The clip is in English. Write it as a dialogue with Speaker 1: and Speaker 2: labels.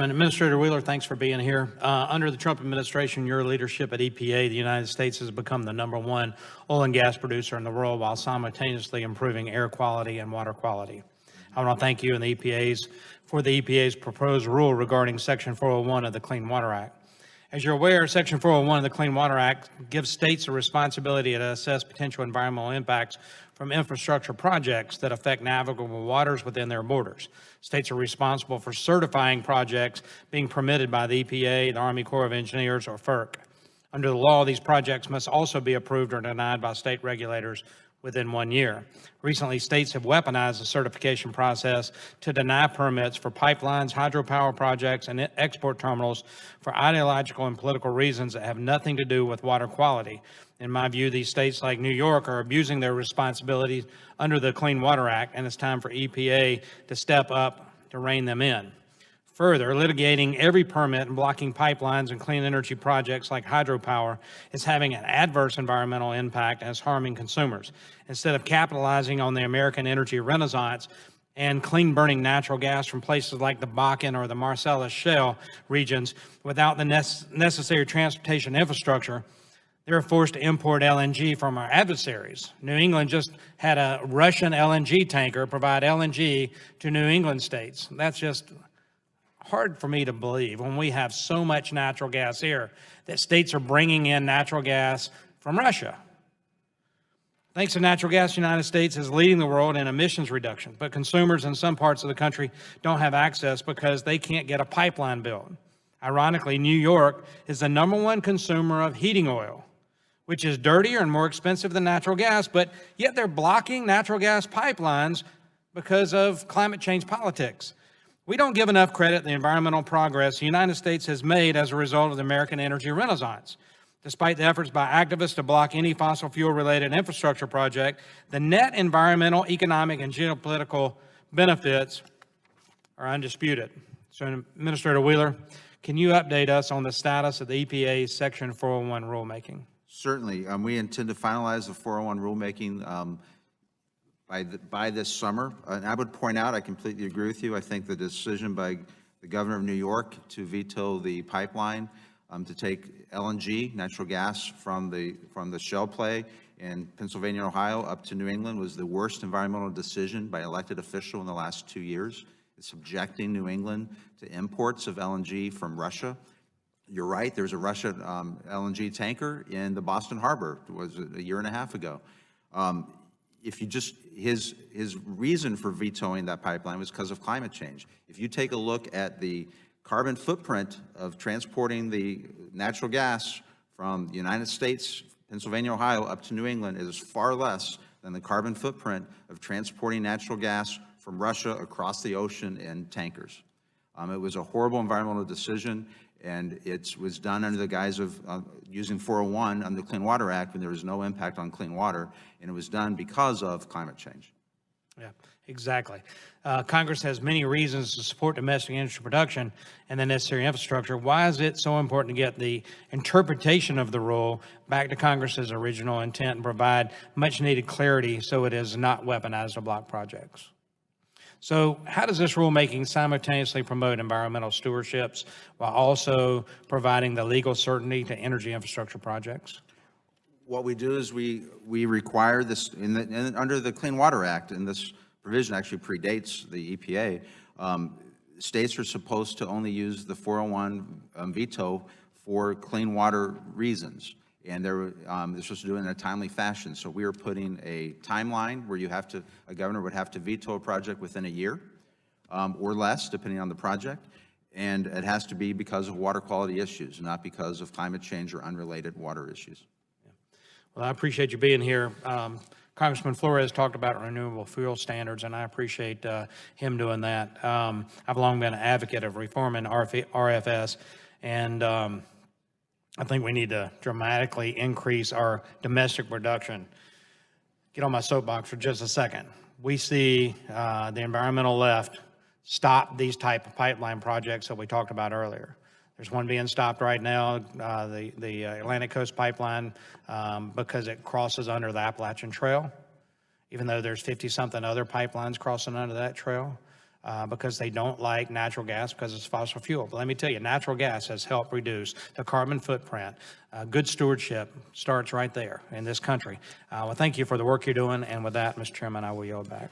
Speaker 1: Administrator Wheeler, thanks for being here. Under the Trump administration, your leadership at EPA, the United States has become the #1 oil and gas producer in the world while simultaneously improving air quality and water quality. I want to thank you and the EPA's proposed rule regarding Section 401 of the Clean Water Act. As you're aware, Section 401 of the Clean Water Act gives states a responsibility to assess potential environmental impacts from infrastructure projects that affect navigable waters within their borders. States are responsible for certifying projects being permitted by the EPA, the Army Corps of Engineers, or FERC. Under the law, these projects must also be approved or denied by state regulators within 1 year. Recently, states have weaponized the certification process to deny permits for pipelines, hydropower projects, and export terminals for ideological and political reasons that have nothing to do with water quality. In my view, these states like New York are abusing their responsibilities under the Clean Water Act, and it's time for EPA to step up to rein them in. Further, litigating every permit and blocking pipelines and clean energy projects like hydropower is having an adverse environmental impact and is harming consumers. Instead of capitalizing on the American energy renaissance and clean burning natural gas from places like the Bakken or the Marcellus Shale regions without the necessary transportation infrastructure, they're forced to import LNG from our adversaries. New England just had a Russian LNG tanker provide LNG to New England states. That's just hard for me to believe when we have so much natural gas here that states are bringing in natural gas from Russia. Thanks to natural gas, the United States is leading the world in emissions reduction, but consumers in some parts of the country don't have access because they can't get a pipeline built. Ironically, New York is the #1 consumer of heating oil, which is dirtier and more expensive than natural gas, but yet they're blocking natural gas pipelines because of climate change politics. We don't give enough credit to the environmental progress the United States has made as a result of the American energy renaissance. Despite the efforts by activists to block any fossil fuel-related infrastructure project, the net environmental, economic, and geopolitical benefits are undisputed. So, Administrator Wheeler, can you update us on the status of the EPA's Section 401 rulemaking?
Speaker 2: Certainly. We intend to finalize the 401 rulemaking by this summer. And I would point out, I completely agree with you. I think the decision by the governor of New York to veto the pipeline to take LNG, natural gas, from the shale play in Pennsylvania and Ohio up to New England was the worst environmental decision by an elected official in the last 2 years. It's subjecting New England to imports of LNG from Russia. You're right, there's a Russian LNG tanker in the Boston Harbor. It was a year and a half ago. His reason for vetoing that pipeline was because of climate change. If you take a look at the carbon footprint of transporting the natural gas from the United States, Pennsylvania, Ohio, up to New England, it is far less than the carbon footprint of transporting natural gas from Russia across the ocean in tankers. It was a horrible environmental decision, and it was done under the guise of using 401 under the Clean Water Act when there was no impact on clean water, and it was done because of climate change.
Speaker 1: Yeah, exactly. Congress has many reasons to support domestic energy production and the necessary infrastructure. Why is it so important to get the interpretation of the rule back to Congress's original intent and provide much needed clarity so it is not weaponized to block projects? So how does this rulemaking simultaneously promote environmental stewardships while also providing the legal certainty to energy infrastructure projects?
Speaker 2: What we do is we require this under the Clean Water Act, and this provision actually predates the EPA. States are supposed to only use the 401 veto for clean water reasons, and they're supposed to do it in a timely fashion. So we are putting a timeline where a governor would have to veto a project within a year or less, depending on the project, and it has to be because of water quality issues, not because of climate change or unrelated water issues.
Speaker 1: Well, I appreciate you being here. Congressman Flores talked about renewable fuel standards, and I appreciate him doing that. I've long been an advocate of reforming RFS, and I think we need to dramatically increase our domestic production. Get on my soapbox for just a second. We see the environmental left stop these type of pipeline projects that we talked about earlier. There's one being stopped right now, the Atlantic Coast Pipeline, because it crosses under the Appalachian Trail, even though there's 50-something other pipelines crossing under that trail. because they don't like natural gas because it's fossil fuel. But let me tell you, natural gas has helped reduce the carbon footprint. Good stewardship starts right there in this country. Well, thank you for the work you're doing. And with that, Mr. Chairman, I will yield back.